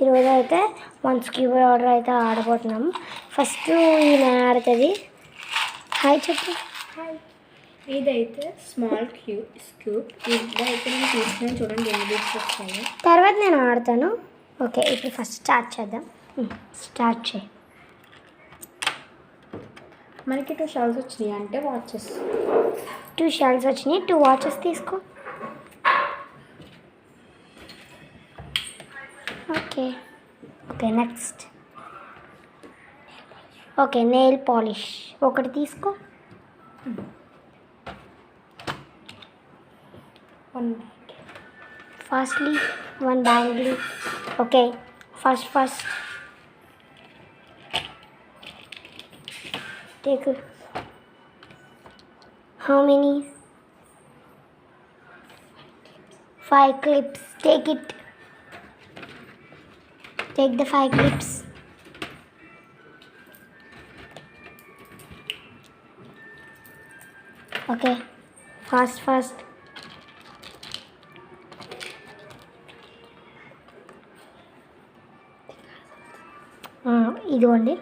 ఈరోజు అయితే 1 స్క్యూబ్ ఆర్డర్ అయితే ఆడబోతున్నాము. ఫస్ట్ ఈయన ఆడుతుంది. హాయ్ చెప్పు. హాయ్. ఇదైతే స్మాల్ స్క్యూబ్. ఇదైతే నేను తీసుకుని చూడండి ఎన్ని బీట్స్ వస్తాయి. తర్వాత నేను ఆడతాను. ఓకే, ఇప్పుడు ఫస్ట్ స్టార్ట్ చేద్దాం. స్టార్ట్ చేయి. మనకి 2 షాల్స్ వచ్చినాయి అంటే వాచెస్. 2 షాల్స్ వచ్చినాయి. 2 వాచెస్ తీసుకో. Okay okay, next. Okay, nail polish ఒకటి తీసుకో. 1 fastly 1 bangle. Okay, first take how many? 5 clips. Take it. Take the 5 clips. Okay, fast. ఇదిగోండి.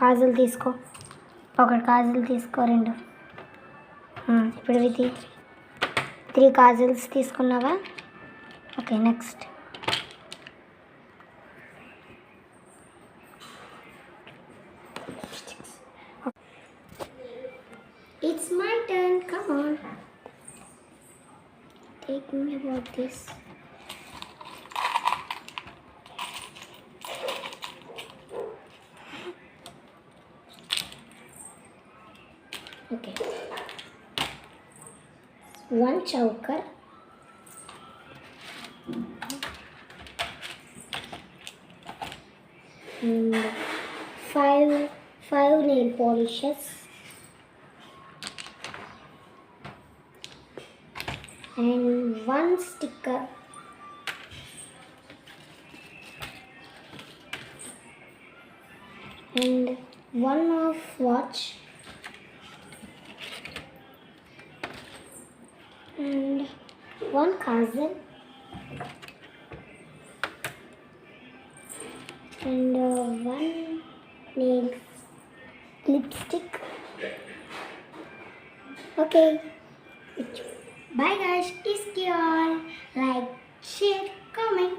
కాజల్ తీసుకో. ఒకటి కాజల్ తీసుకో. 2 ఇప్పుడు ఇది 3 కాజల్స్ తీసుకున్నావా? Okay, next. It's my turn. Come on, take me about this. Okay, 1 choker, and 5 nail polishes, and 1 sticker, and 1 of watch, and 1 kazel, and 1 nail lipstick. Okay, bye guys. Take care. Like, share, comment.